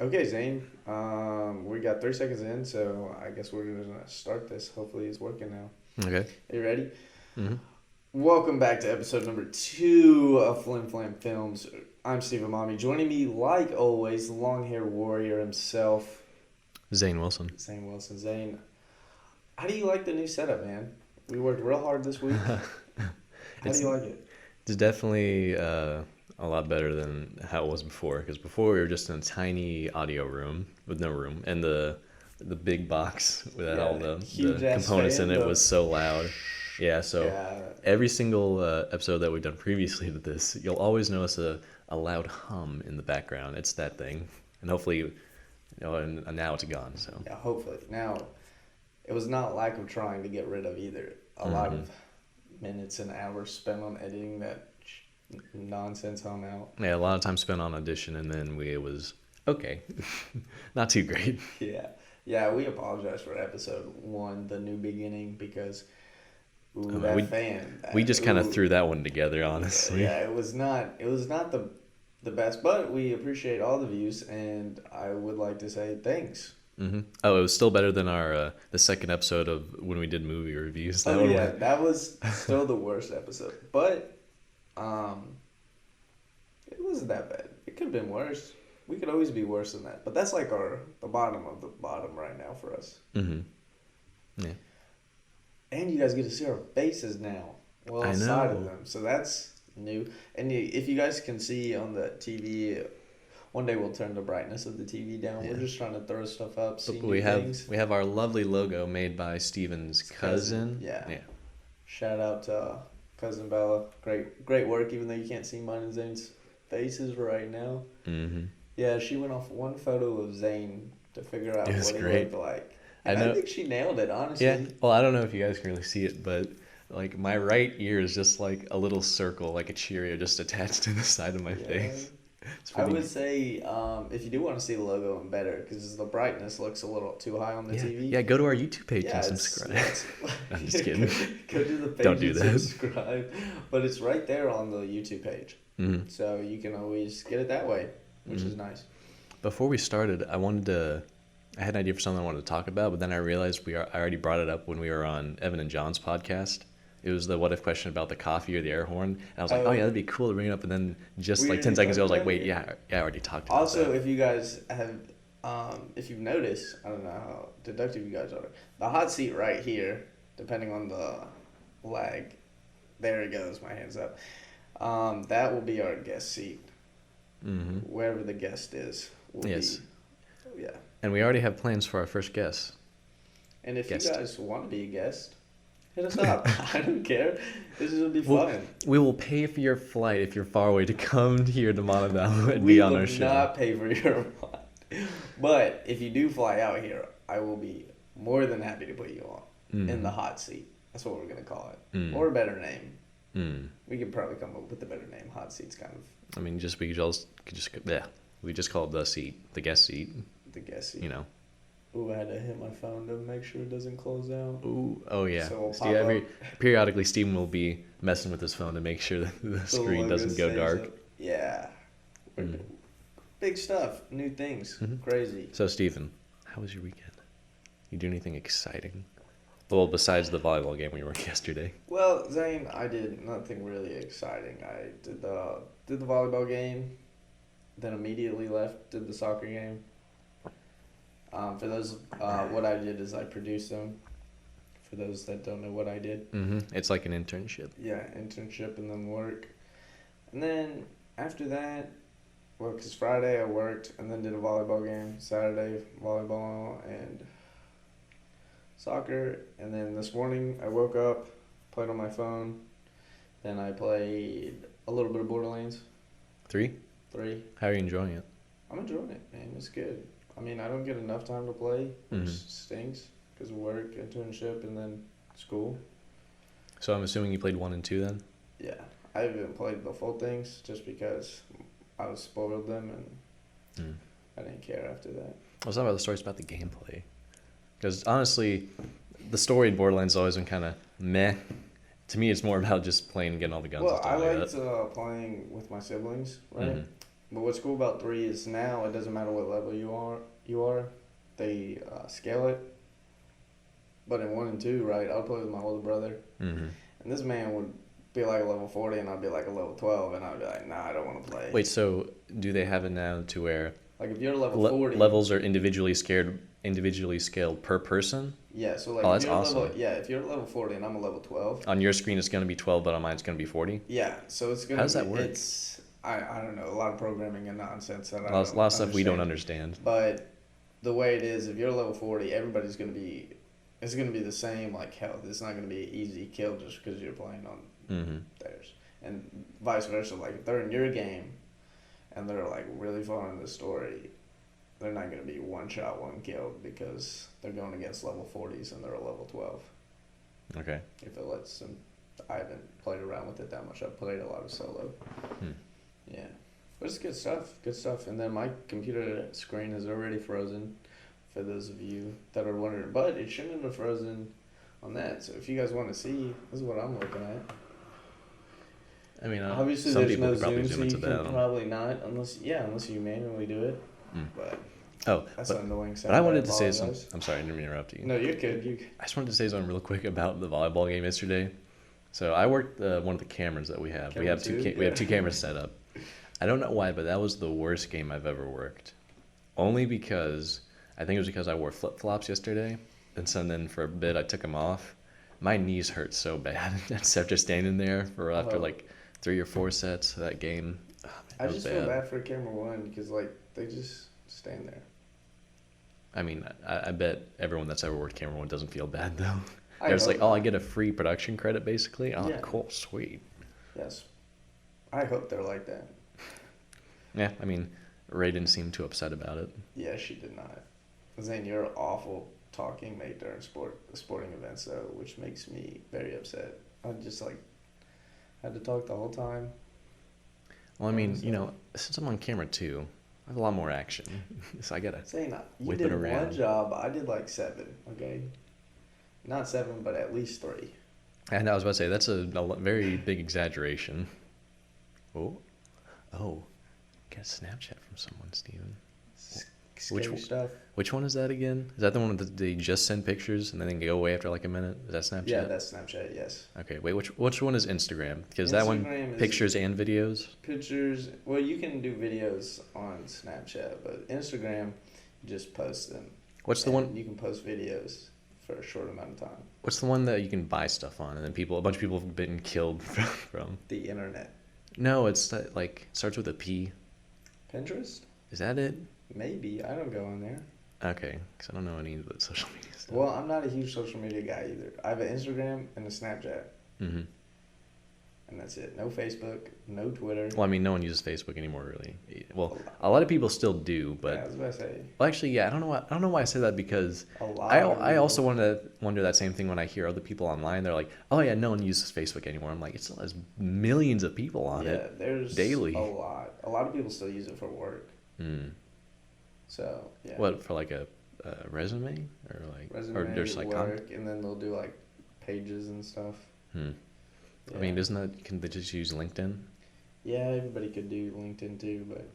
Okay, Zane. We got 3 seconds in, so I guess we're gonna start this. Hopefully, it's working now. Okay. Are you ready? Mm-hmm. Welcome back to episode number 2 of Flim Flam Films. I'm Stephen Mommy. Joining me, like always, the long-haired warrior himself, Zane Wilson. Zane Wilson. Zane, how do you like the new setup, man? We worked real hard this week. How do it's you like it? it's definitely a lot better than how it was before. Because before we were just in a tiny audio room with no room, and the big box with all the huge ass components fan, in it was so loud. Yeah. So Yeah, every single episode that we've done previously to this, you'll always notice a loud hum in the background. It's that thing, and hopefully, and now it's gone. So. yeah. Hopefully, now it was not lack of trying to get rid of either. A lot Mm-hmm. of minutes and hours spent on editing that nonsense home out. Yeah, a lot of time spent on audition, and then it was okay, not too great. Yeah, yeah. We apologize for episode 1, the new beginning, because ooh, that We fan. we just kind of Ooh, threw that one together, honestly. yeah. It was not. It was not the best, but we appreciate all the views, and I would like to say thanks. Oh, it was still better than our the second episode of when we did movie reviews. That Oh one yeah, went. that was still the worst episode, but um, it wasn't that bad. It could have been worse. We could always be worse than that, but that's like the bottom of the bottom right now for us. Yeah, And you guys get to see our faces now. Well, I side of know. them. So that's new. And if you guys can see on the TV, one day we'll turn the brightness of the TV down. Yeah. We're just trying to throw stuff up, see But new we have things. we have our lovely logo made by Steven's cousin. Yeah. Yeah. Shout out to cousin Bella. Great work. Even though you can't see mine and Zane's faces right now. Mm-hmm. Yeah, she went off one photo of Zane to figure out It was what he great. looked like. I And I know. think she nailed it, honestly. Yeah. Well, I don't know if you guys can really see it, but like my right ear is just like a little circle, like a Cheerio, just attached to the side of my Yeah. face. It's I pretty. would say if you do want to see the logo and better, because the brightness looks a little too high on the Yeah. TV. Yeah. Go to our YouTube page Yeah, and it's- subscribe. it's- I'm just kidding. Go to the page Don't do and that. subscribe. But it's right there on the YouTube page. Mm-hmm. So you can always get it that way, which is nice. Before we started, I had an idea for something I wanted to talk about, but then I realized I already brought it up when we were on Evan and John's podcast. It was the what if question about the coffee or the air horn. And I was like, Oh. oh yeah, that'd be cool to bring it up. And then just We like 10 already seconds ago, I was talked like, about wait, it? yeah, I already talked about Also, that. if you guys have, if you've noticed, I don't know how deductive you guys are, the hot seat right here, depending on the lag, there it goes, my hands up. That will be our guest seat. Mm-hmm. Wherever the guest is will Yes. be. Yeah. And we already have plans for our first guest. And if Guest. you guys want to be a guest, hit us up. I don't care. This will be Well, fun. We will pay for your flight if you're far away to come here to Montebello and We be on will our show. not pay for your flight. But if you do fly out here, I will be more than happy to put you on in the hot seat. That's what we're going to call it. Mm. Or a better name. Mm. We could probably come up with a better name. Hot seat's kind of I mean, we just call it the seat, the guest seat, the guest seat. you know. Ooh, I had to hit my phone to make sure it doesn't close out. Ooh, oh yeah. So it'll Steve, pop periodically, Steven will be messing with his phone to make sure that the screen logo doesn't go stays dark. up. Yeah. Mm. Big stuff. New things. Mhm. Crazy. So, Steven, how was your weekend? You do anything exciting? Well, besides the volleyball game we were yesterday. Well, Zane, I did nothing really exciting. I did the volleyball game, then immediately left, did the soccer game. For those, what I did is I produced them. For those that don't know what I did, It's like an internship. yeah, internship and then work. And then after that, well, 'cause Friday I worked and then did a volleyball game. Saturday, volleyball and soccer. And then this morning I woke up, played on my phone. Then I played a little bit of Borderlands 3? 3. How are you enjoying it? I'm enjoying it, man. It's good. I mean, I don't get enough time to play, which stinks because of work, internship, and then school. So I'm assuming you played 1 and 2 then? Yeah, I haven't played the full things just because I was spoiled them and I didn't care after that. Well, it's not about the story, it's about the gameplay. Because honestly, the story in Borderlands has always been kind of meh. To me, it's more about just playing and getting all the guns Well, and stuff I like liked that. playing with my siblings, right? But what's cool about 3 is now it doesn't matter what level you are, they scale it. But in 1 and 2, right, I'll play with my older brother, Mm-hmm. and this man would be like a level 40, and I'd be like a level 12, and I'd be like, nah, I don't want to play. Wait, so do they have it now to where Like if you're level 40, levels are individually scaled per person? yeah. So like Oh, if that's you're awesome. if you're level 40 and I'm a level 12, On your screen it's going to be 12, but on mine it's going to be 40. yeah. So it's gonna How does be that work? it's I don't know, a lot of programming and nonsense that I A don't lot of stuff we don't understand. understand. But the way it is, if you're level 40, everybody's gonna be. It's gonna be the same like health. It's not gonna be an easy kill just because you're playing on Mm-hmm. theirs, and vice versa. Like if they're in your game, and they're like really far in the story, they're not gonna be one shot, one kill because they're going against level 40s and they're a level 12. Okay. If it lets them, I haven't played around with it that much. I've played a lot of solo. Hmm. Yeah, but it's good stuff. Good stuff. And then my computer screen is already frozen. For those of you that are wondering, but it shouldn't have frozen on that. So if you guys want to see, this is what I'm looking at. I mean, Obviously, some there's people no could probably zoom, so zoom you into can that. probably not, unless you manually do it. Mm. But Oh, that's but, annoying. but I wanted to say apologize. something. I'm sorry, I didn't mean to interrupt you. No, you're good. I just wanted to say something real quick about the volleyball game yesterday. So I worked one of the cameras that we have. We have we have two cameras set up. I don't know why, but that was the worst game I've ever worked. Only because I think it was because I wore flip flops yesterday, and so then for a bit I took them off. My knees hurt so bad after standing there for after Oh. like 3 or 4 sets of that game. Oh, man, I it was just feel bad for camera one because like they just stand there. I mean, I bet everyone that's ever worked camera one doesn't feel bad though. I They're just hope like, oh, I not. get a free production credit basically. Oh, Yeah. cool, sweet. Yes, I hope they're like that. Yeah, I mean, Ray didn't seem too upset about it. Yeah, she did not. Zane, you're an awful talking mate during sporting events though, which makes me very upset. I just like had to talk the whole time. Well, I mean, you know, since I'm on camera too, I have a lot more action. So I gotta Zane, you whip did it around. one job. I did like 7. Okay, not 7, but at least 3. And I was about to say, that's a very big exaggeration. Oh, get a Snapchat from someone, Steven. Scary one? stuff. Which one is that again? Is that the one that they just send pictures and then they go away after like a minute? Is that Snapchat? Yeah, that's Snapchat. Yes. Okay, wait, which one is Instagram? Because that one, Instagram is- pictures and videos? Pictures. Well, you can do videos on Snapchat, but Instagram, you just post them. What's the And one? You can post videos for a short amount of time. What's the one that you can buy stuff on and then a bunch of people have been killed from? The internet. No, it's like starts with a P. Pinterest? Is that it? Maybe. I don't go on there. Okay, because I don't know any of the social media stuff. Well, I'm not a huge social media guy either. I have an Instagram and a Snapchat, Mm-hmm. and that's it. No Facebook, no Twitter. Well, I mean, no one uses Facebook anymore, really. Well, a lot of people still do, Yeah, I but was about to say. well, actually, yeah, I don't know. I don't know why I say that because A lot. I also wonder that same thing when I hear other people online. They're like, oh yeah, no one uses Facebook anymore. I'm like, it still has millions of people on it. There's daily. a lot. A lot of people still use it for work. Mm. So yeah. What, for like a resume or like Resume, or just like work, and then they'll do like pages and stuff. Hmm. Yeah. I mean, can they just use LinkedIn? Yeah, everybody could do LinkedIn too, but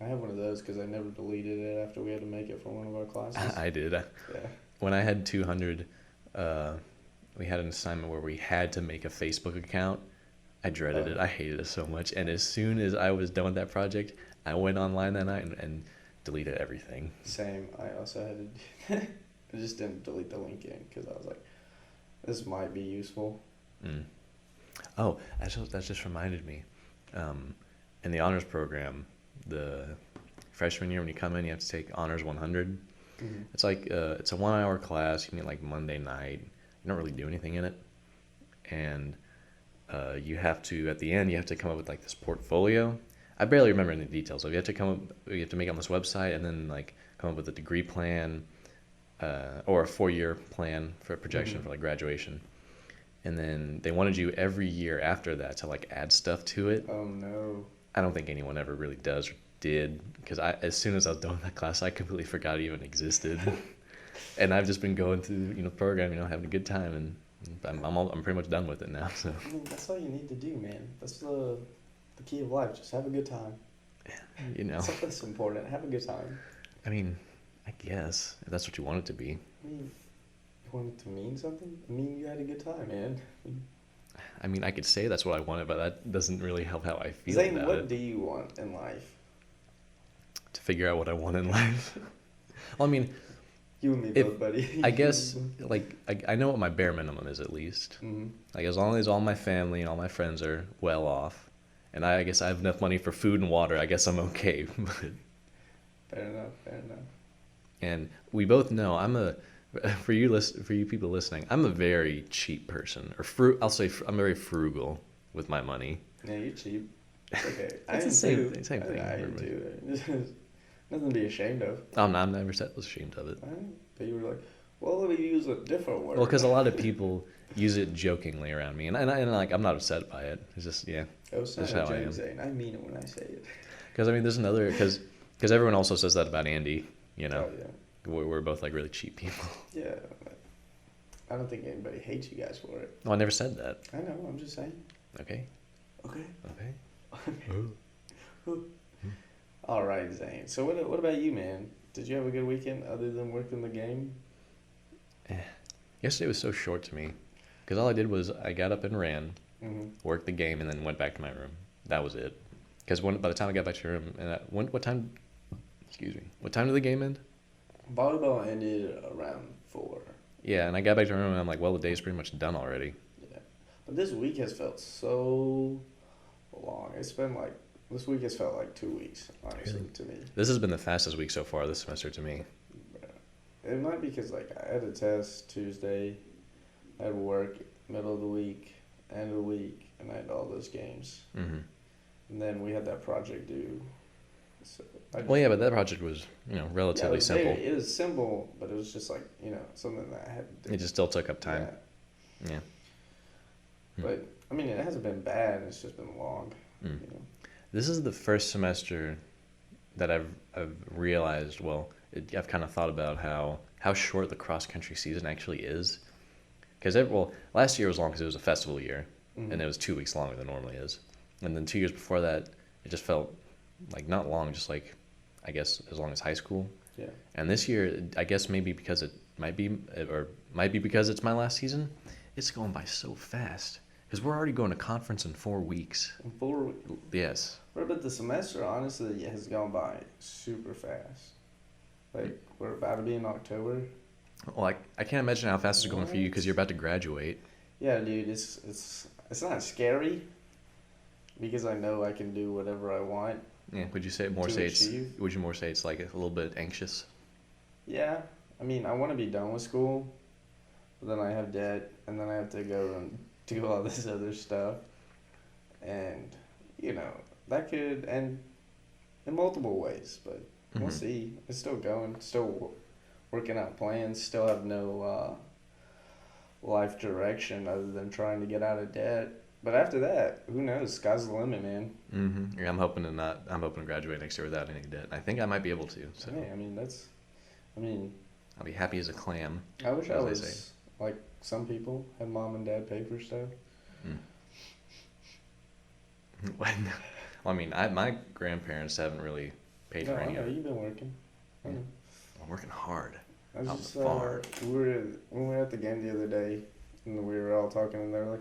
I have one of those because I never deleted it after we had to make it for one of our classes. I did. Yeah. When I had 200, we had an assignment where we had to make a Facebook account. I dreaded it. I hated it so much. And as soon as I was done with that project, I went online that night and deleted everything. Same. I also had to. I just didn't delete the LinkedIn because I was like, this might be useful. Mm. Oh, that just reminded me. In the honors program, the freshman year when you come in, you have to take honors 100. Mm-hmm. It's like it's a 1 hour class. You meet like Monday night. You don't really do anything in it, and you have to at the end you have to come up with like this portfolio. I barely remember any details. So you have to make it on this website and then like come up with a degree plan, or a 4-year plan for a projection for like graduation. And then they wanted you every year after that to like add stuff to it. Oh no. I don't think anyone ever really does or did because as soon as I was done with that class, I completely forgot it even existed. And I've just been going through the program, having a good time, and I'm pretty much done with it now. So I mean, that's all you need to do, man. That's the key of life. Just have a good time. You know, Something's important. Have a good time. I mean, I guess if that's what you want it to be. I mean, you want it to mean something? I mean, you had a good time, man. I mean, I could say that's what I wanted, but that doesn't really help how I feel Zane, about what it. do you want in life? To figure out what I want in life. Well, I mean, You and me if both, buddy. I guess like I know what my bare minimum is at least. Mm-hmm. Like as long as all my family and all my friends are well off, and I guess I have enough money for food and water, I guess I'm okay. But Fair enough. Fair enough. and we both know for you people listening, I'm a very cheap person I'll say I'm very frugal with my money. Yeah, you're cheap. It's okay. I It's am the same too. same thing. I am Everybody. too. Nothing to be ashamed of. Oh no, I'm never ashamed of it. But you were like, well, let me use a different word. Well, because a lot of people use it jokingly around me, and like I'm not upset by it. It's just yeah, Oh, it's not that's a how I joke, am. Zane. I mean it when I say it. Because I mean, there's another because everyone also says that about Andy. You know, Oh, yeah. we're both like really cheap people. Yeah. But I don't think anybody hates you guys for it. Oh, I never said that. I know. I'm just saying. Okay. Okay. Okay. All right, Zane. So what about you, man? Did you have a good weekend other than working the game? Yesterday was so short to me, because all I did was I got up and ran, Mm-hmm. worked the game, and then went back to my room. That was it. Because by the time I got back to your room, what time? Excuse me. What time did the game end? Volleyball ended around 4. Yeah, and I got back to my room and I'm like, well, the day's pretty much done already. Yeah. But this week has felt so long. This week has felt like 2 weeks, honestly, Really? to me. This has been the fastest week so far this semester to me. It might be because like I had a test Tuesday, I had work middle of the week, end of the week, and I had all those games. Mm-hmm. And then we had that project due. So Well, yeah, but that project was, relatively simple. It was simple, but it was just like something that I had to do. It just still took up time. Yeah. But I mean, it hasn't been bad. It's just been long. Mm. You know. This is the first semester that I've realized. Well, I've kind of thought about how short the cross country season actually is. Because last year was long because it was a festival year, Mhm. and it was 2 weeks longer than it normally is. And then 2 years before that, it just felt like not long, just like I guess as long as high school. Yeah. And this year, I guess maybe because it might be because it's my last season, it's going by so fast. Because we're already going to conference in 4 weeks. And 4. Yes. But the semester honestly has gone by super fast. Like we're about to be in October. Well, I can't imagine how fast it's going for you because you're about to graduate. Yeah, dude, it's not scary because I know I can do whatever I want. Yeah. Would you say Would you more say it's like a little bit anxious? Yeah, I mean, I want to be done with school, but then I have debt, and then I have to go and do all this other stuff, and that could end in multiple ways. But we'll Mhm. see. It's still going, still working out plans. Still have no life direction other than trying to get out of debt. But after that, who knows? Sky's the limit, man. Mm-hmm. Yeah, I'm hoping to graduate next year without any debt. I think I might be able to. So Hey, I mean, I'll be happy as a clam. I wish I as they was say. like some people had mom and dad pay for stuff. Well, I mean, my grandparents haven't really paid No, for I any know of it. you've been working. I know. I'm working hard. I was Out just the farm. when we were at the game the other day, and we were all talking, and they're like,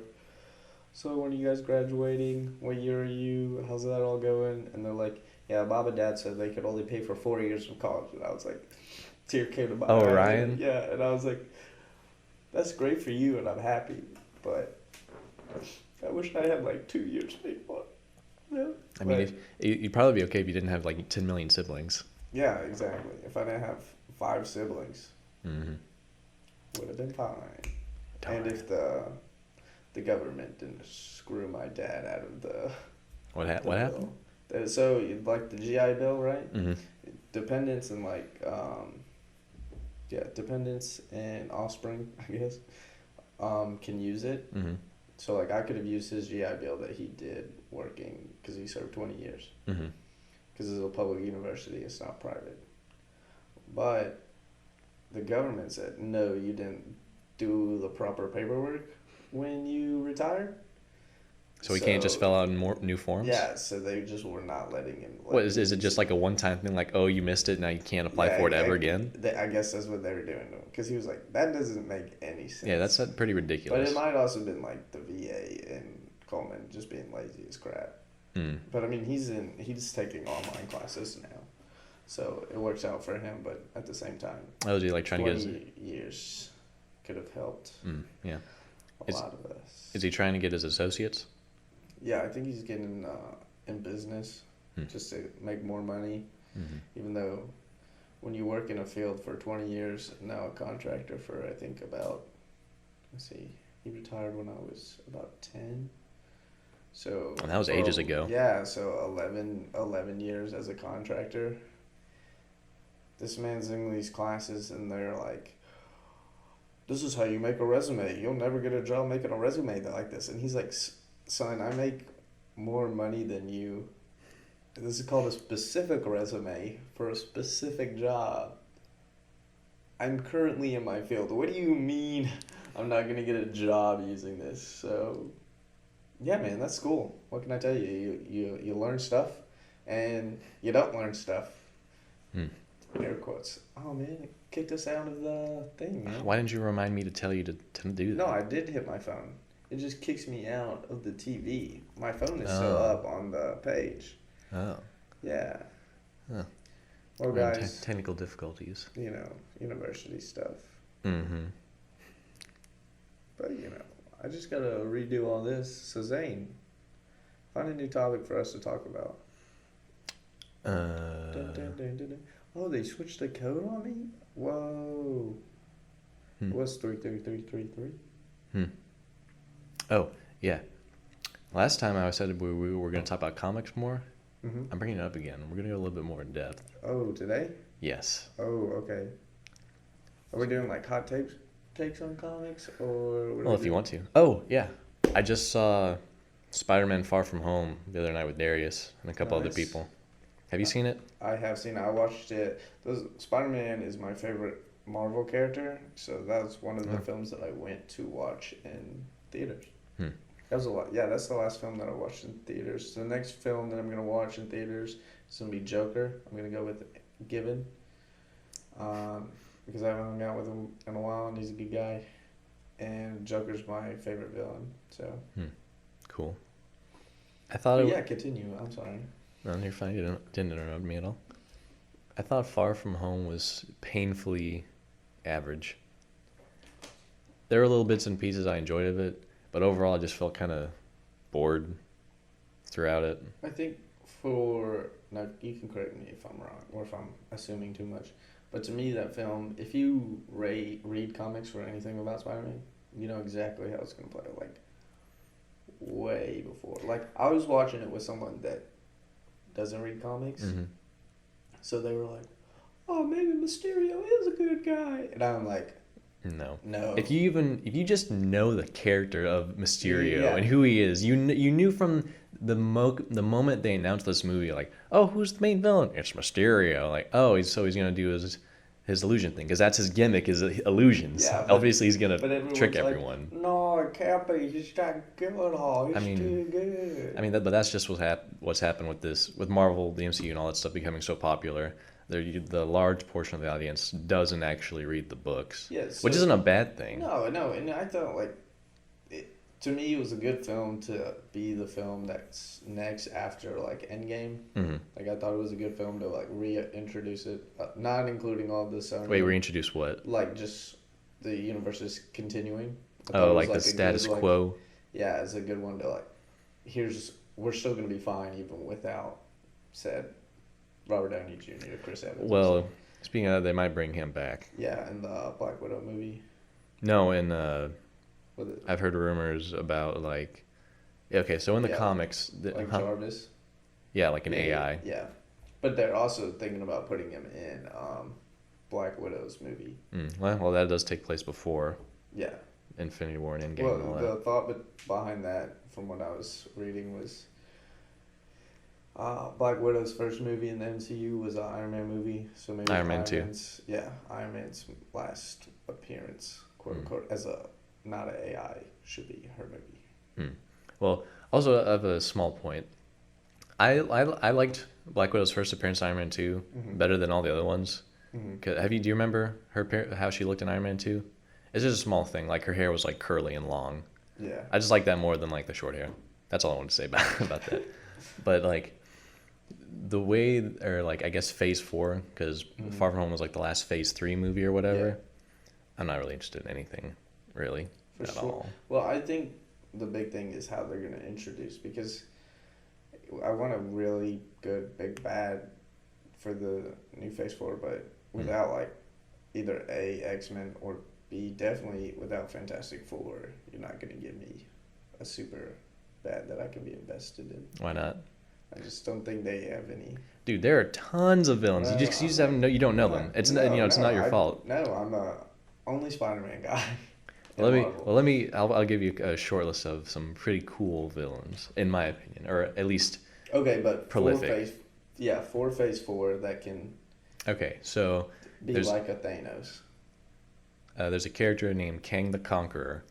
"So when are you guys graduating? What year are you? How's that all going?" And they're like, "Yeah, Bob and Dad said they could only pay for 4 years of college." And I was like, tear came to my Oh, eye. Ryan? Yeah, and I was like, "That's great for you, and I'm happy, but I wish I had like 2 years paid for." Yeah. I mean, you'd probably be okay if you didn't have like 10 million siblings. Yeah, exactly. If I didn't have 5 siblings, Mm-hmm. would have been fine. And if the government didn't screw my dad out of the What the happened? bill. So like the GI Bill, right? Mm-hmm. Dependents and dependents and offspring, I guess, can use it. Mm-hmm. So like I could have used his GI Bill that he did working because he served 20 years. Mm-hmm. Because it's a public university, it's not private. But the government said, no, you didn't do the proper paperwork when you retired. So he can't just fill out in more new forms? Yeah, so they just were not letting him. What is it just like a one-time thing, like, oh, you missed it, now you can't apply for it ever again? I guess that's what they were doing to him, because he was like, that doesn't make any sense. Yeah, that's pretty ridiculous. But it might also have been like the VA and Coleman just being lazy as crap. But I mean, he's taking online classes now, so it works out for him. But at the same time, oh, is he like trying to get 20 years could have helped yeah. a lot of us. Is he trying to get his associates? Yeah, I think he's getting in business just to make more money. Even though when you work in a field for 20 years, now a contractor for I think about, let's see, he retired when I was about 10. So that was ages ago. Yeah, so 11 years as a contractor. This man's in these classes and they're like, this is how you make a resume. You'll never get a job making a resume like this. And he's like, son, I make more money than you. This is called a specific resume for a specific job. I'm currently in my field. What do you mean I'm not going to get a job using this? So, yeah, man, that's cool. What can I tell you? You learn stuff and you don't learn stuff. Air quotes. Oh, man, it kicked us out of the thing, man. Why didn't you remind me to tell you to do that? No, I did hit my phone. It just kicks me out of the TV. My phone is still up on the page. Oh. Yeah. Huh. Well, guys. Technical difficulties. You know, university stuff. Mm-hmm. But, I just got to redo all this. So, Zane, find a new topic for us to talk about. Oh, they switched the code on me? Whoa. It was 33333. Oh, yeah. Last time I said we were going to talk about comics more. I'm bringing it up again. We're going to go a little bit more in depth. Oh, today? Yes. Oh, okay. Are we doing like hot takes on comics, or? Well, if you want to. Oh, yeah. I just saw Spider-Man: Far From Home the other night with Darius and a couple other people. Have you seen it? I have seen it. I watched it. Spider-Man is my favorite Marvel character, so that's one of the films that I went to watch in theaters. That was a lot. Yeah, that's the last film that I watched in theaters. So the next film that I'm going to watch in theaters is going to be Joker. I'm going to go with Given. Because I haven't hung out with him in a while, and he's a good guy. And Joker's my favorite villain, so. Cool. I thought yeah, continue. I'm sorry. No, you're fine. You didn't interrupt me at all. I thought Far From Home was painfully average. There were little bits and pieces I enjoyed of it, but overall I just felt kind of bored throughout it. I think now you can correct me if I'm wrong or if I'm assuming too much, but to me that film, if you read comics or anything about Spider-Man, you know exactly how it's going to play, like way before. Like I was watching it with someone that doesn't read comics, so they were like, oh, maybe Mysterio is a good guy, and I'm like, no. If you just know the character of Mysterio and who he is, you knew from the moment they announced this movie, like, oh, who's the main villain? It's Mysterio. Like, oh, he's gonna do his illusion thing, because that's his gimmick, is illusions. Yeah, obviously he's gonna trick everyone. Like, no, it can't be. He's not good at all. He's too good. I mean, but that's just what's happened with Marvel, the MCU, and all that stuff becoming so popular. The large portion of the audience doesn't actually read the books, which isn't a bad thing. No, and I thought to me it was a good film to be the film that's next after like Endgame. Like I thought it was a good film to like reintroduce it, not including all the Sony. Wait, reintroduce what? Like just the universe is continuing. Oh, like the status quo. Yeah, it's a good one to like. We're still gonna be fine even without said Robert Downey Jr. or Chris Evans. Well, speaking of that, they might bring him back. Yeah, in the Black Widow movie. No, I've heard rumors about so in the comics, like Jarvis. Yeah, like an AI. Yeah, but they're also thinking about putting him in Black Widow's movie. Well, that does take place before. Yeah. Infinity War and Endgame. Well, and all the thought behind that, from what I was reading, was Black Widow's first movie in the MCU was an Iron Man movie, so maybe Iron Man 2. Iron Man's last appearance, quote unquote, as not an AI, should be her movie. Well, Also, I have a small point. I liked Black Widow's first appearance in Iron Man 2 Hmm. better than all the other ones. Hmm. Do you remember how she looked in Iron Man 2? It's just a small thing. Like her hair was like curly and long. Yeah. I just like that more than like the short hair. That's all I want to say about about that. But like the way, or like I guess Phase 4, because Hmm. Far From Home was like the last Phase 3 movie or whatever. Yeah. I'm not really interested in anything really For at sure. all. Well, I think the big thing is how they're gonna introduce, because I want a really good big bad for the new Phase 4, but without like either A, X-Men, or B, definitely without Fantastic Four, you're not gonna give me a super bad that I can be invested in. Why not? I just don't think they have any. Dude, there are tons of villains. No, You just haven't know, you don't know them. It's not, it's not your fault. No, I'm a only Spider-Man guy. in Let me Marvel. well I'll give you a short list of some pretty cool villains in my opinion, or at least Okay, but prolific. for Phase 4 that can okay. So be There's- like a Thanos. there's a character named Kang the Conqueror,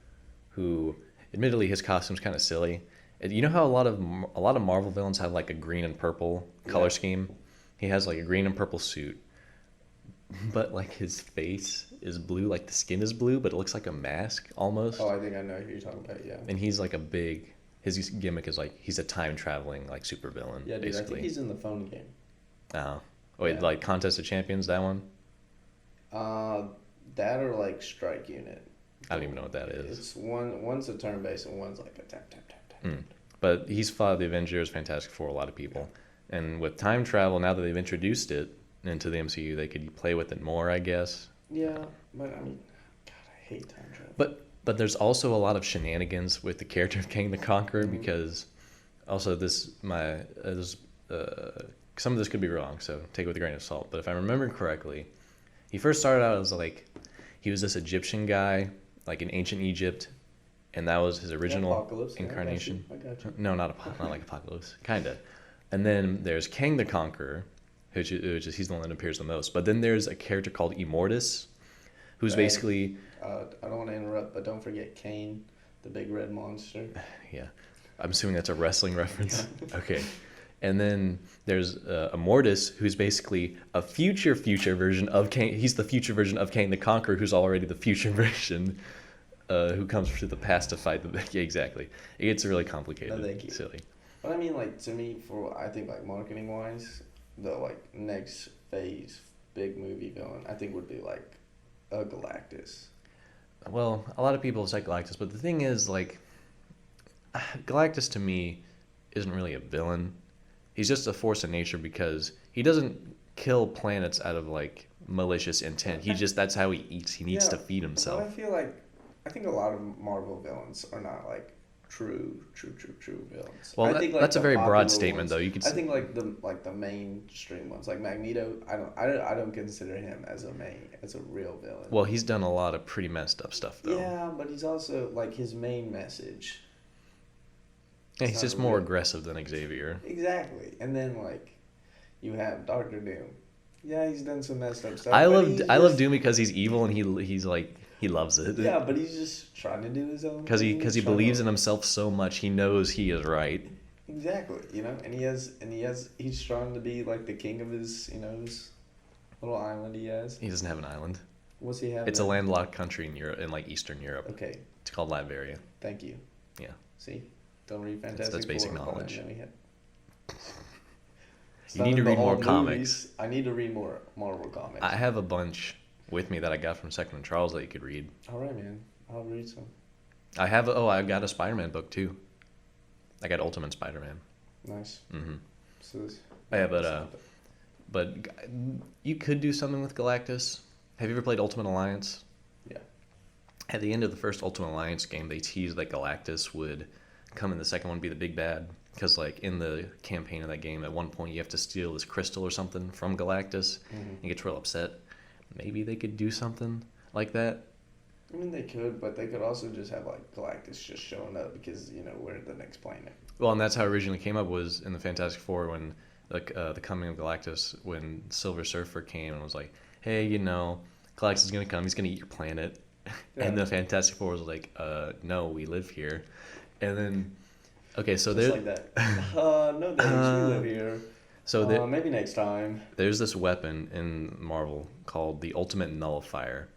who, admittedly, his costume's kind of silly. You know how a lot of Marvel villains have like a green and purple color Yeah. scheme? He has like a green and purple suit, but like his face is blue, like the skin is blue, but it looks like a mask almost. Oh, I think I know who you're talking about. Yeah. And he's like a big. His gimmick is like he's a time traveling like super villain. Yeah, dude. I basically. think he's in the phone game. Oh, wait, Yeah. like Contest of Champions, that one? Uh, that or like Strike Unit. I don't even know what that is. It's one's a turn based and one's like a tap tap tap tap. Mm. But he's fought the Avengers, Fantastic Four, a lot of people. And with time travel, now that they've introduced it into the MCU, they could play with it more, I guess. Yeah, but I mean, God, I hate time travel. But there's also a lot of shenanigans with the character of Kang the Conqueror, Mhm. because also some of this could be wrong, so take it with a grain of salt. But if I remember correctly, he first started out as like he was this Egyptian guy, like in ancient Egypt, and that was his original Apocalypse. Yeah, incarnation. I got you. No, not like Apocalypse, kinda. And then there's Kang the Conqueror, which is he's the one that appears the most. But then there's a character called Immortus, who's Hey. basically I don't want to interrupt, but don't forget Kane, the big red monster. yeah. I'm assuming that's a wrestling reference. Okay. And then there's Immortus, who's basically a future version of Kang. He's the future version of Kang the Conqueror, who's already the future version, who comes to the past to fight the. Yeah, exactly. It gets really complicated. No, thank you. Silly. But I mean, like, to me, I think like marketing wise, the like next phase big movie villain, I think would be like a Galactus. Well, a lot of people say Galactus, but the thing is, like, Galactus to me isn't really a villain. He's just a force of nature because he doesn't kill planets out of like malicious intent. That's how he eats. He needs to Yeah, feed But himself. I think a lot of Marvel villains are not like true villains. Well, I think, that's a the very broad popular statement, ones- though. You could. I think like the mainstream ones, like Magneto. I don't consider him as a real villain. Well, he's done a lot of pretty messed up stuff, though. Yeah, but he's also like his main message. Yeah, It's he's not just more real. aggressive than Xavier. Exactly, and then like you have Doctor Doom. Yeah, he's done some messed up stuff. I but love he's I love just- Doom because he's evil and he's like he loves it. Yeah, but he's just trying to do his own. Because he thing. He's believes trying in himself so much, he knows he is right. to- Exactly, he's trying to be like the king of his his little island he has. He doesn't have an island. What's he have? It's a now? landlocked country in Europe, in like Eastern Europe. Okay, It's called Latveria. thank you. Yeah. See, don't read Fantastic that's basic Four, but I knowledge. know he had- It's You not need to in the read more whole comics. movies. I need to read more Marvel comics. I have a bunch with me that I got from Second and Charles that you could read. All right, man. I'll read some. I got a Spider-Man book too. I got Ultimate Spider-Man. Nice. Mm-hmm. So this, Yeah, but you could do something with Galactus. Have you ever played Ultimate Alliance? Yeah. At the end of the first Ultimate Alliance game, they teased that Galactus would come in the second one, be the big bad. Because like in the campaign of that game, at one point you have to steal this crystal or something from Galactus. Mhm. He gets real upset. Maybe they could do something like that. I mean, they could, but they could also just have like Galactus just showing up because we're the next planet. Well, and that's how it originally came up, was in the Fantastic Four, when the coming of Galactus, when Silver Surfer came and was like, hey, Galactus is gonna come, he's gonna eat your planet. Yeah. And the Fantastic Four was like, no, we live here. And then Okay, so Just there, like that. No thanks, we live here. so there, Maybe next time. there's this weapon in Marvel called the Ultimate Nullifier,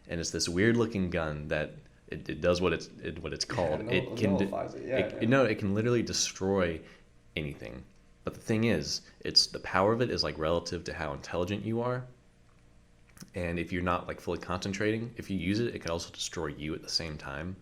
and it's this weird looking gun that it does what it's Yeah, called. no, nullifies it. Yeah, yeah. No, it can literally destroy anything. But the thing is, it's the power of it is like relative to how intelligent you are, and if you're not like fully concentrating, if you use it, it can also destroy you at the same time.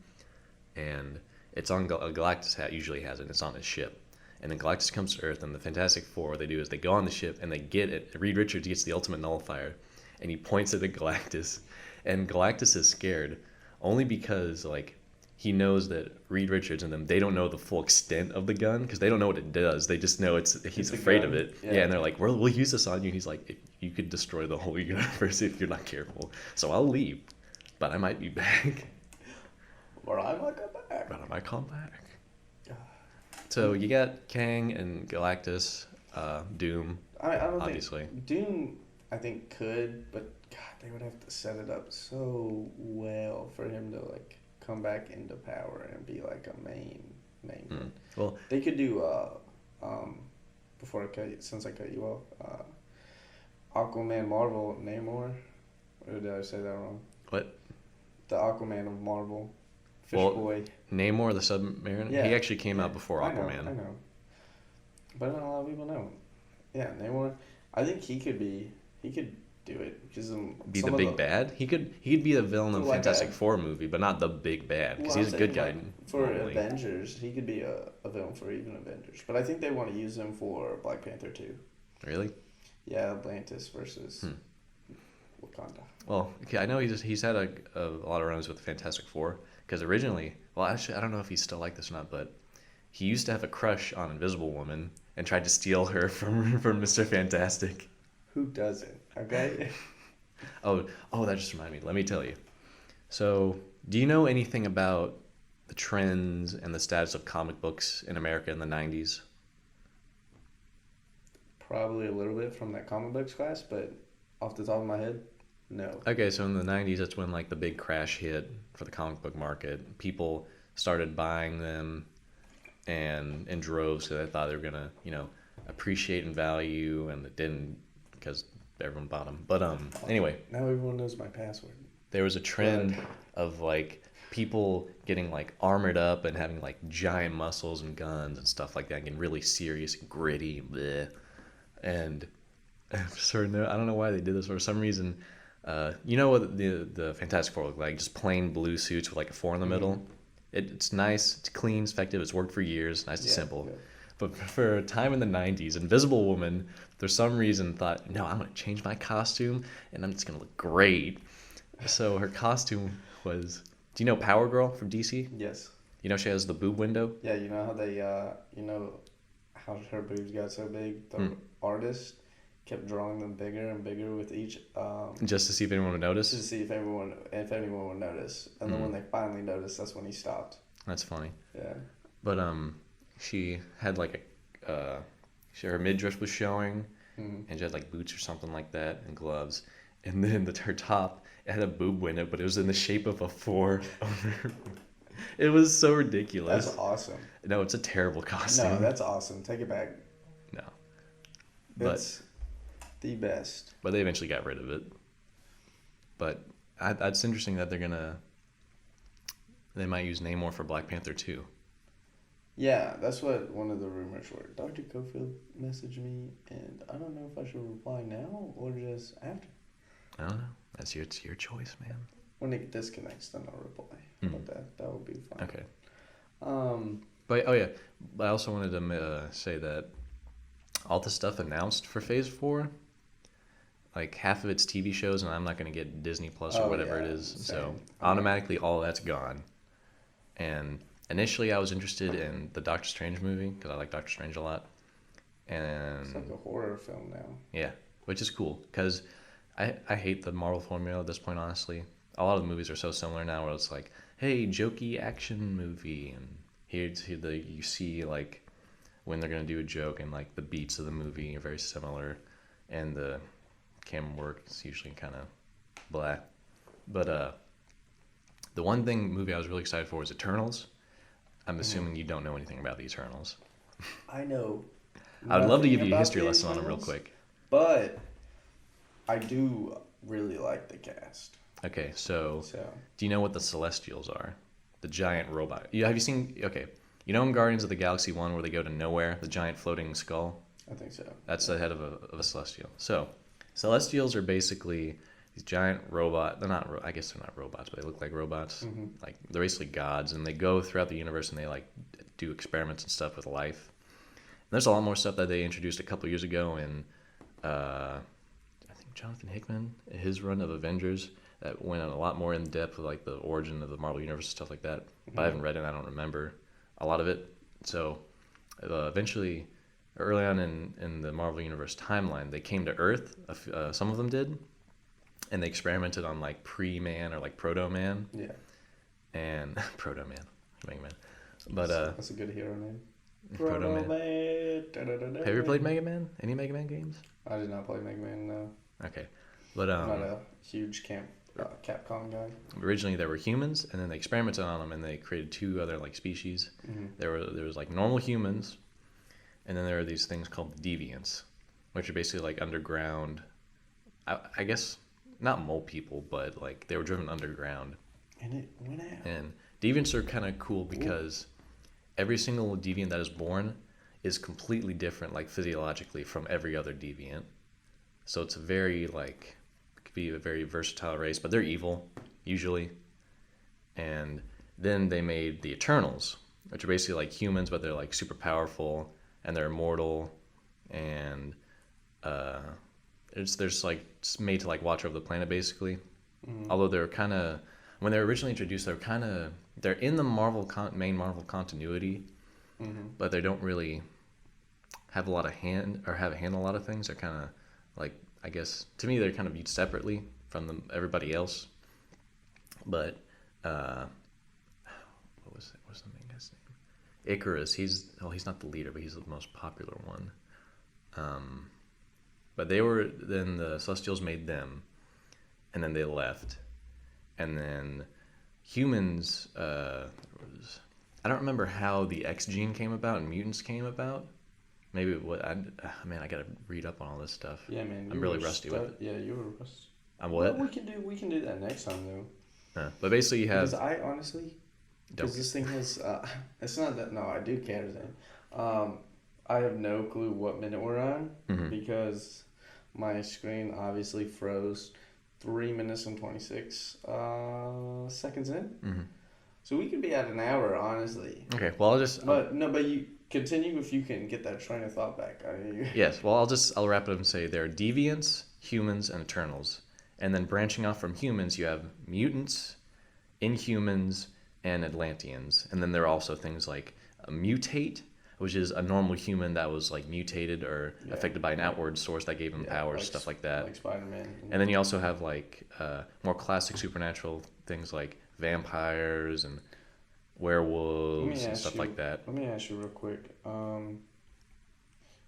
And it's on Galactus hat usually has it. It's on his ship. And then Galactus comes to Earth, and the Fantastic Four, what they do is they go on the ship and they get it. Reed Richards gets the Ultimate Nullifier, and he points it at Galactus, and Galactus is scared, only because like he knows that Reed Richards and them they don't know the full extent of the gun because they don't know what it does. They just know he's It's a afraid gun. of it. Yeah. Yeah, and they're like, we'll use this on you. And he's like, you could destroy the whole universe if you're not careful. So I'll leave, but I might be back. Or I might come back. But I might come back. So you got Kang and Galactus, Doom, I don't obviously. think Doom. I think could, but God, they would have to set it up so well for him to like come back into power and be like a main. Well, They could do before since I cut you off, Aquaman Marvel Namor, or did I say that wrong? what? The Aquaman of Marvel, Fish Well, Boy. Namor the Submariner? Yeah. He actually came out before I Aquaman. know, but not a lot of people know. Yeah, Namor. I think he could do it because Be the big bad? He'd be the villain of Like Fantastic a- Four movie, but not the big bad because Well, he's I'm a good saying, guy. like, for normally. Avengers, he could be a villain for even Avengers. But I think they want to use him for Black Panther too. Really? Yeah, Atlantis versus Wakanda. Well, okay, I know he's had a lot of runs with the Fantastic Four because originally, well, actually, I don't know if he's still like this or not, but he used to have a crush on Invisible Woman and tried to steal her from Mr. Fantastic. Who doesn't? Okay. Oh, that just reminded me. Let me tell you. So, do you know anything about the trends and the status of comic books in America in the 90s? Probably a little bit from that comic books class, but off the top of my head, no. Okay, so in the 90s, that's when like the big crash hit for the comic book market. People started buying them and in droves because they thought they were gonna, appreciate in value, and it didn't because everyone bought them. But anyway, Now everyone knows my password. there was a trend of like people getting like armored up and having like giant muscles and guns and stuff like that, getting really serious, gritty, bleh. And sort of, I don't know why they did this for some reason. You know what the Fantastic Four look like? Just plain blue suits with like a 4 in the middle. It's nice, it's clean, it's effective, it's worked for years, nice and simple. Yeah. But for a time in the 90s, Invisible Woman, for some reason, thought, no, I'm going to change my costume and I'm just going to look great. So her costume was, do you know Power Girl from DC? Yes. You know she has the boob window? Yeah, you know how they, how her boobs got so big? The artist kept drawing them bigger and bigger with each, Just to see if anyone would notice? to see if anyone would notice. And then when they finally noticed, that's when he stopped. That's funny. Yeah. But she had like her midriff was showing, and she had like boots or something like that and gloves. And then her top, it had a boob window, but it was in the shape of a 4. It was so ridiculous. That's awesome. No, it's a terrible costume. No, that's awesome. Take it back. No. But It's the best. they eventually got rid of it. But it's interesting that they might use Namor for Black Panther 2. Yeah, that's what one of the rumors were. Dr. Cofield messaged me, and I don't know if I should reply now or just after. I don't know. It's your choice, man. When it disconnects, then I'll reply. But that would be fine. Okay. Um, But I also wanted to say that all the stuff announced for Phase 4, like half of it's TV shows, and I'm not going to get Disney Plus or whatever it is. same. So automatically all that's gone. And initially I was interested in the Doctor Strange movie because I like Doctor Strange a lot. And it's like a horror film now. yeah, which is cool because I hate the Marvel formula at this point, honestly. A lot of the movies are so similar now where it's like, hey, jokey action movie, and you see like when they're going to do a joke, and like the beats of the movie are very similar, and the camera work is usually kind of blah. But the one movie I was really excited for was Eternals. I'm assuming you don't know anything about the Eternals. I know I would love to give nothing you a about history the lesson on them real Eternals, quick. but I do really like the cast. Okay, so So do you know what the Celestials are? The giant robot. Have you seen? Okay, you know in Guardians of the Galaxy 1 where they go to nowhere, the giant floating skull. I think so. That's the head of a Celestial. So Celestials are basically these giant robot. They're not. I guess they're not robots, but they look like robots. Mm-hmm. Like they're basically gods, and they go throughout the universe and they like do experiments and stuff with life. And there's a lot more stuff that they introduced a couple years ago in, I think Jonathan Hickman, his run of Avengers, that went on a lot more in depth with like the origin of the Marvel Universe and stuff like that. But I haven't read it, and I don't remember a lot of it. So eventually, early on in the Marvel Universe timeline, they came to Earth. Some of them did, and they experimented on like pre-man or like proto-man. Yeah. And proto-man, Mega Man. But that's a good hero name. Proto-Man. Have you ever played Mega Man? Any Mega Man games? I did not play Mega Man. No. Okay, but I'm not a huge Capcom guy. originally there were humans, and then they experimented on them, and they created two other like species. Mm-hmm. There was like normal humans, and then there are these things called deviants, which are basically like underground. I guess not mole people, but like they were driven underground. And it went out. And deviants are kind of cool because every single deviant that is born is completely different, like physiologically, from every other deviant. So it's a very like could be a very versatile race, but they're evil usually. And then they made the Eternals, which are basically like humans, but they're like super powerful and they're immortal, and they're just like it's made to like watch over the planet basically. Mm-hmm. Although they're kind of when they were originally introduced, they're in the main Marvel continuity, Mm-hmm. but they don't really have a lot of hand a lot of things. They're kind of like I guess to me they're kind of viewed separately from everybody else. But what's the main guy's name? Icarus. He's not the leader, but he's the most popular one. But then the Celestials made them, and then they left, and then humans. I don't remember how the X gene came about and mutants came about. Maybe I gotta read up on all this stuff. Yeah, man. I'm really rusty with it. Yeah, you were rusty. I'm what? Well, we can do that next time though. But basically, you have. Because I honestly, because this thing has, it's not that. No, I do care, Zane. I have no clue what minute we're on because my screen obviously froze 3 minutes and 26 seconds in. Mm-hmm. So we could be at an hour, honestly. Okay, well But you continue if you can get that train of thought back. Yes, well I'll wrap it up and say there are deviants, humans, and Eternals, and then branching off from humans you have mutants, Inhumans, and Atlanteans, and then there are also things like a mutate, which is a normal human that was like mutated or affected by an outward source that gave him powers, stuff like that. Like Spider-Man. And then you also have like more classic supernatural things like vampires and werewolves and stuff like that. Let me ask you real quick.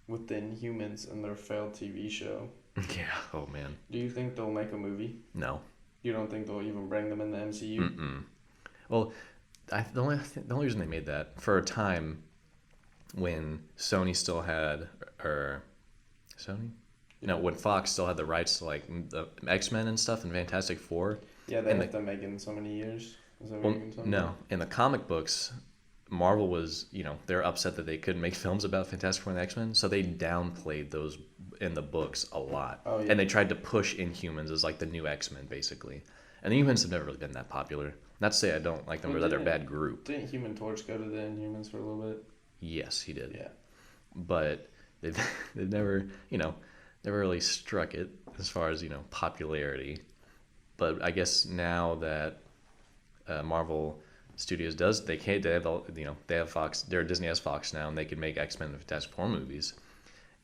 With the Inhumans and their failed TV show. Yeah. Oh man. Do you think they'll make a movie? No. You don't think they'll even bring them in the MCU? Mm-mm. Well, the only reason they made that for a time when Sony still had when Fox still had the rights to like the X-Men and stuff and Fantastic Four. Yeah, they have to make it in so many years. Is that what you're talking no, about? in the comic books, Marvel was, they're upset that they couldn't make films about Fantastic Four and the X-Men, so they downplayed those in the books a lot. Oh, yeah. And they tried to push Inhumans as like the new X-Men, basically. And the Inhumans have never really been that popular. Not to say I don't like them or that they're a bad group. Didn't Human Torch go to the Inhumans for a little bit? Yes, he did. Yeah. But they've never, never really struck it as far as, popularity. But I guess now that Marvel Studios they have Fox, Disney has Fox now, and they can make X-Men and Fantastic Four movies.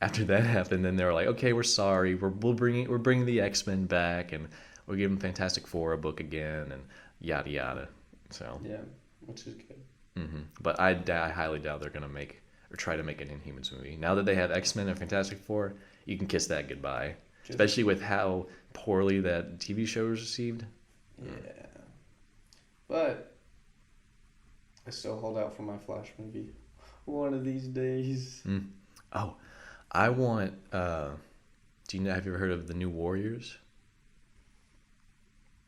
After that happened, then they were like, okay, we're sorry, we're bringing the X-Men back, and we'll give them Fantastic Four a book again, and yada yada. So yeah, which is good. Mm-hmm. But I highly doubt they're gonna make or try to make an Inhumans movie. Now that they have X-Men and Fantastic Four, you can kiss that goodbye. Especially with how poorly that TV show was received. Yeah. But I still hold out for my Flash movie. One of these days. Mm. Oh, I want. Do you know? Have you ever heard of the New Warriors?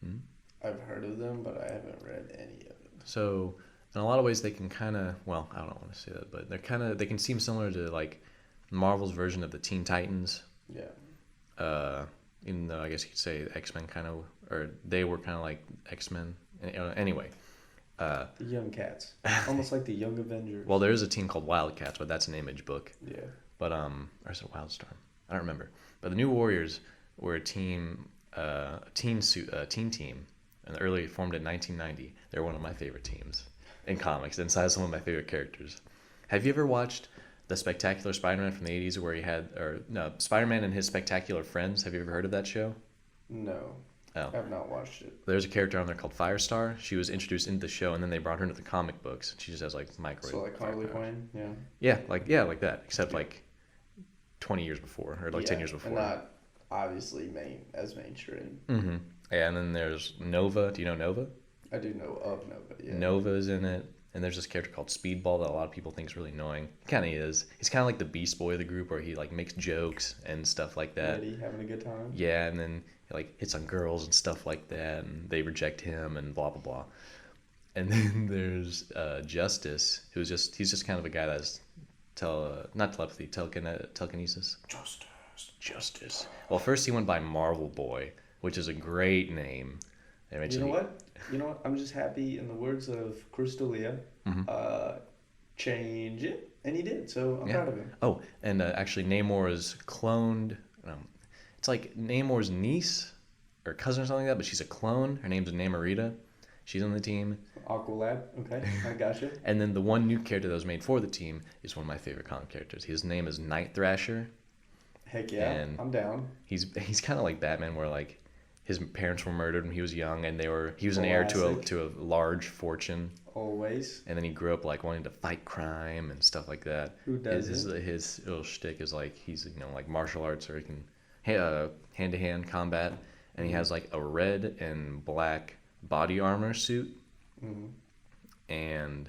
Hmm? I've heard of them, but I haven't read any of them. So, in a lot of ways, they can kind of. Well, I don't want to say that, but they're kind of. They can seem similar to like Marvel's version of the Teen Titans. Yeah. Even though I guess you could say X Men kind of, or they were kind of like X Men. Anyway. The Young Cats. Almost like the Young Avengers. Well, there is a team called Wildcats, but that's an Image book. Yeah. But or is it Wildstorm? I don't remember. But the New Warriors were a team, teen team, and early formed in 1990. They're one of my favorite teams in comics, inside some of my favorite characters. Have you ever watched the Spectacular Spider-Man from the 80s, where he had, or no, Spider-Man and his Spectacular Friends? Have you ever heard of that show? No. Oh. I've not watched it. There's a character on there called Firestar. She was introduced into the show, and then they brought her into the comic books. She just has like microwave. So like Harley firepower. Quinn, yeah. Yeah, like that. Except like 20 years before, or like 10 years before. And not obviously mainstream. Mm-hmm. Yeah, and then there's Nova. Do you know Nova? I do know of Nova. Yeah. Nova is in it, and there's this character called Speedball that a lot of people think is really annoying. He kind of is. He's kind of like the Beast Boy of the group, where he like makes jokes and stuff like that. Ready, having a good time. Yeah, and then he like hits on girls and stuff like that, and they reject him and blah blah blah. And then there's Justice, he's just kind of a guy that's not telepathy, telekinesis. Justice. Well, first he went by Marvel Boy, which is a great name. You know what? I'm just happy, in the words of Crystalia, change it, and he did. So I'm proud of him. Oh, and actually Namor is cloned. It's like Namor's niece or cousin or something like that, but she's a clone. Her name's Namorita. She's on the team. Aqualad. Okay, I gotcha. And then the one new character that was made for the team is one of my favorite comic characters. His name is Night Thrasher. Heck yeah, and I'm down. He's kind of like Batman, where like his parents were murdered when he was young, and he was an heir to a large fortune. Always. And then he grew up like wanting to fight crime and stuff like that. Who does his little shtick is like he's like martial arts, or he can hand-to-hand combat, and he has like a red and black body armor suit, and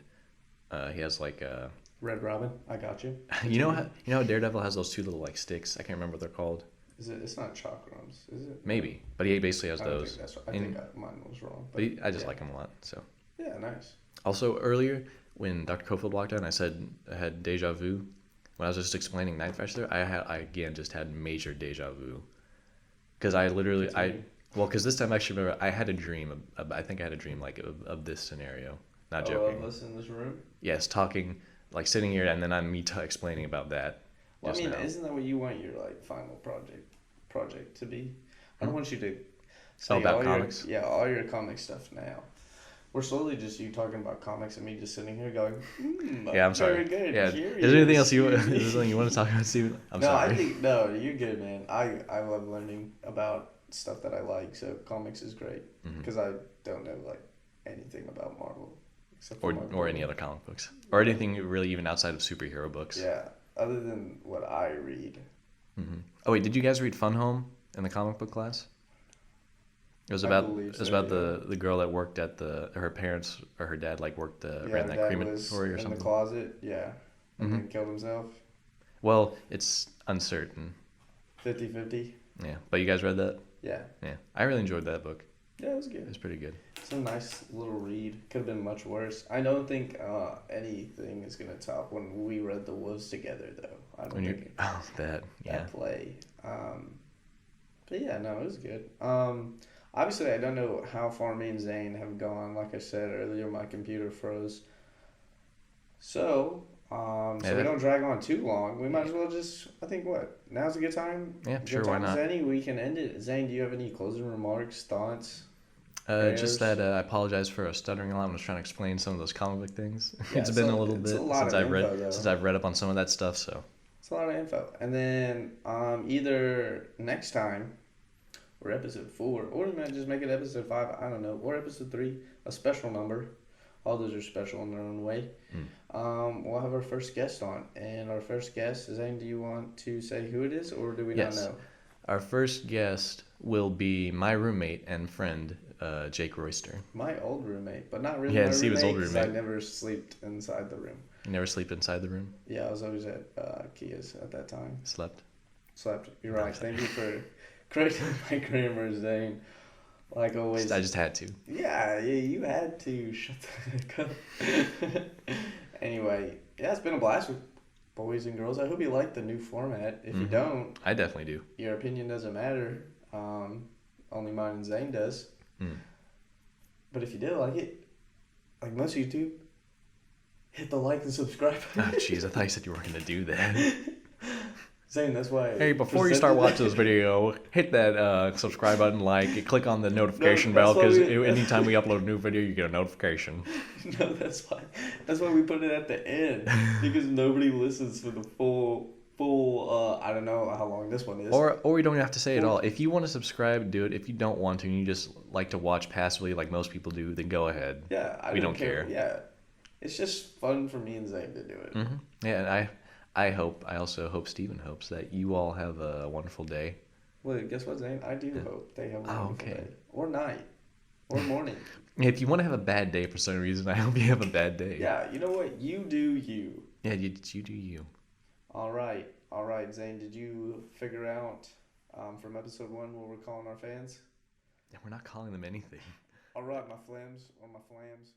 he has like a Red Robin. I got you. you know how Daredevil has those two little like sticks? I can't remember what they're called. Is it? It's not chakrams, is it? Maybe, but he basically has those. I think mine was wrong. But I just like him a lot. So. Yeah, nice. Also, earlier when Dr. Cofield walked in, I said I had deja vu. When I was just explaining Night Thrasher, I again just had major deja vu, because because this time I actually remember I had a dream. I think I had a dream like of this scenario. Not joking. Of us in this room. Yes, talking, like sitting here, and then I'm explaining about that. Well, I mean, isn't that what you want your like final project to be? I don't want you to say about comics. All your comic stuff now. We're slowly just you talking about comics and me just sitting here going, yeah, I'm sorry. Very good. Yeah. Curious. Is there anything else is there something you want to talk about, Steven? I'm sorry. No, you're good, man. I love learning about stuff that I like, so comics is great because I don't know like anything about Marvel except for or any other comic books or anything really even outside of superhero books. Yeah, other than what I read. Oh wait, did you guys read Fun Home in the comic book class? It was about the girl that worked at her parents or her dad like worked ran that crematory or something. In the closet, yeah, and then killed himself. Well, it's uncertain. 50-50. Yeah, but you guys read that? Yeah. Yeah, I really enjoyed that book. Yeah, it was good. It was pretty good. It's a nice little read. Could have been much worse. I don't think anything is gonna top when we read The Wolves together, though. I don't think that play. But yeah, no, it was good. Obviously, I don't know how far me and Zane have gone. Like I said earlier, my computer froze. So we don't drag on too long. We might as well I think now's a good time? Yeah, sure, why not? Zane, we can end it. Zane, do you have any closing remarks, thoughts? Just that I apologize for stuttering a lot when I was trying to explain some of those comic book things. It's been a little bit since I've read up on some of that stuff, so. It's a lot of info. And then either next time, or episode 4, or we might just make it episode 5, I don't know, or episode 3, a special number. All those are special in their own way. We'll have our first guest on, and our first guest, Zane, do you want to say who it is, or do we not know? Our first guest will be my roommate and friend, Jake Royster. My old roommate, but not really Yeah, my Steve's roommate old because I roommate. never slept inside the room. You never sleep inside the room? Yeah, I was always at Kia's at that time. Slept? Slept. You're No, right. Thank you for correcting my grammar, Zane. Like always. I just had to. Yeah, you had to. Shut the heck up. Anyway, yeah, it's been a blast with boys and girls. I hope you like the new format. If you don't, I definitely do. your opinion doesn't matter. Only mine and Zane does. Mm. But if you did like it, like most YouTube, hit the like and subscribe. Oh, jeez, I thought you said you were going to do that. Zane, that's why. Hey, before you start watching this video, hit that subscribe button, like, and click on the notification bell, because anytime we upload a new video, you get a notification. No, that's why. That's why we put it at the end, because nobody listens for the full. I don't know how long this one is. Or you don't have to say it all. If you want to subscribe, do it. If you don't want to, and you just like to watch passively, like most people do, then go ahead. Yeah, we don't care. Yeah, it's just fun for me and Zane to do it. Mm-hmm. Yeah, and I also hope Steven hopes that you all have a wonderful day. Well, guess what, Zane? I do hope they have a wonderful day. Or night. Or morning. If you want to have a bad day for some reason, I hope you have a bad day. Yeah, you know what? You do you. Yeah, you do you. All right, Zane. Did you figure out from episode 1 what we're calling our fans? Yeah, we're not calling them anything. All right, my flams or my flams.